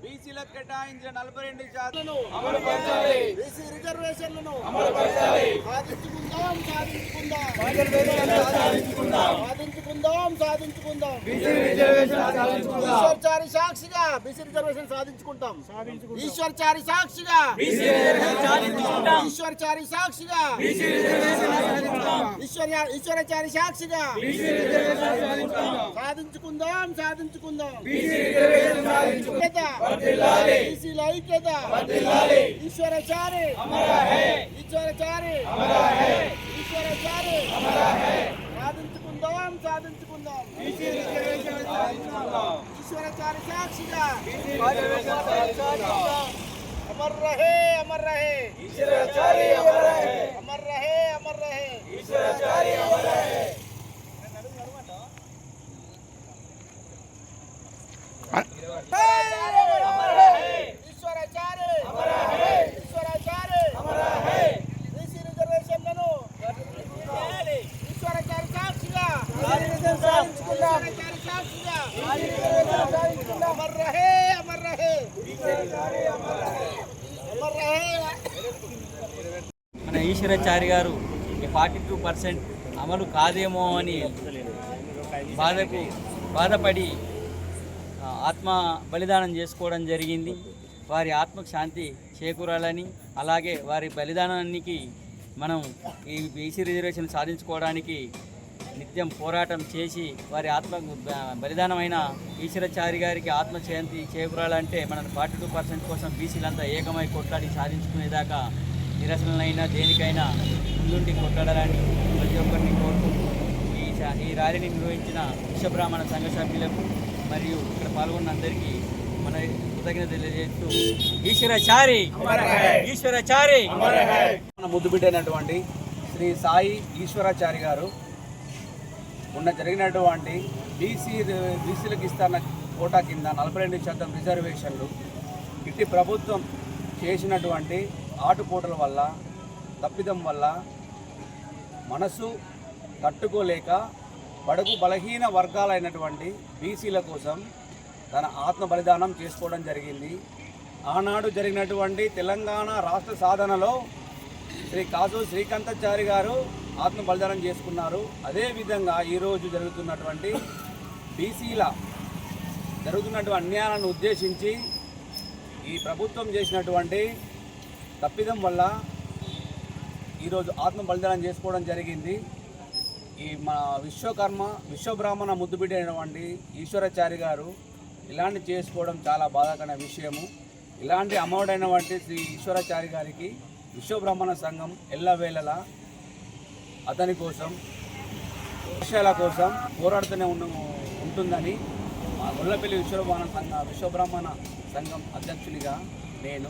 బీసీలకు కేటాయించిన 42% అమలు పరచాలి. బీసీ రిజర్వేషన్లను అమలు పరచాలి. సాధించుకుందాం. BC reservation సాధించుకుందాం. ఈశ్వర్చారి సాక్షిగా బీసీ రిజర్వేషన్ సాధించుకుంటాం. ఈశ్వర్చారి సాక్షిగా బీసీ రిజర్వేషన్ సాధించుకుంటాం. ఈశ్వర్చారి సాక్షిగా బీసీ రిజర్వేషన్ సాధించుకుంటాం. ఈశ్వరచారి సాక్షిగా బీసీ రిజర్వేషన్ సాధించుకుందాం. సాధించుకుందాం. బీసీ రిజర్వేషన్ సాధించుకుందాం. వర్ధిల్లాలి. బీసీల ఐక్యత వర్ధిల్లాలి. ఈశ్వరచారి అమరా హై. ఈశ్వరచారి అమరా హై. ఈశ్వరచారి అమరా హై. సాధించుకుందాం. బీసీ రిజర్వేషన్ సాధించుకుందాం. ఈశ్వరచారి సాక్షిగా బీసీ రిజర్వేషన్ సాధించుకుందాం. అమర్ రహే అమర్ రహే ఈశ్వరచారి అమర్ రహే అమర్ రహే అమర్ రహే ఈశ్వరచారి అమర్ రహే. మన ఈశ్వరాచారి గారు 42% అమలు కాదేమో అని బాధపడి ఆత్మ బలిదానం చేసుకోవడం జరిగింది. వారి ఆత్మకు శాంతి చేకూరాలని, అలాగే వారి బలిదానానికి మనం ఈ బీసీ రిజర్వేషన్ సాధించుకోవడానికి నిత్యం పోరాటం చేసి వారి ఆత్మ బలిదానమైన ఈశ్వరాచారి గారికి ఆత్మశాంతి చేకూరాలంటే మనం 42% కోసం బీసీలంతా ఏకమై కొట్లాడి సాధించుకునేదాకా నిరసనలైనా దేనికైనా ముందుండి కొట్లాడాలని ప్రతి ఒక్కరిని కోరుకుంటూ ఈ ర్యాలీని నిర్వహించిన విశ్వబ్రాహ్మణ సంఘ సభ్యులకు మరియు ఇక్కడ పాల్గొన్న అందరికీ మన కృతజ్ఞత తెలియజేస్తూ ఈశ్వరాచారి ఈశ్వరాచారి మన ముద్దుబిడ్డైనటువంటి శ్రీ సాయి ఈశ్వరాచారి గారు మొన్న జరిగినటువంటి బీసీలకు ఇస్తున్న కోటా కింద 42% రిజర్వేషన్లు ఇట్టి ప్రభుత్వం చేసినటువంటి ఆటుపోటల వల్ల తప్పిదం వల్ల మనసు తట్టుకోలేక బడుగు బలహీన వర్గాలైనటువంటి బీసీల కోసం తన ఆత్మ బలిదానం చేసుకోవడం జరిగింది. ఆనాడు జరిగినటువంటి తెలంగాణ రాష్ట్ర సాధనలో శ్రీ కాసు శ్రీకాంతాచారి గారు ఆత్మ బలిదానం చేసుకున్నారు. అదేవిధంగా ఈరోజు జరుగుతున్నటువంటి బీసీల జరుగుతున్నటువంటి అన్యాయాలను ఉద్దేశించి ఈ ప్రభుత్వం చేసినటువంటి తప్పిదం వల్ల ఈరోజు ఆత్మ బలిదానం చేసుకోవడం జరిగింది. ఈ మన విశ్వబ్రాహ్మణ ముద్దుబిడ్డ అయినటువంటి ఈశ్వరాచారి గారు ఇలాంటి చేసుకోవడం చాలా బాధాకరమైన విషయము. ఇలాంటి అమరుడైనటువంటి శ్రీ ఈశ్వరాచారి గారికి విశ్వబ్రాహ్మణ సంఘం ఎల్లవేళలా అతని కోసం విషయాల కోసం పోరాడుతూనే ఉంటుందని మా గొల్లపల్లి విశ్వబ్రాహ్మణ సంఘం అధ్యక్షునిగా నేను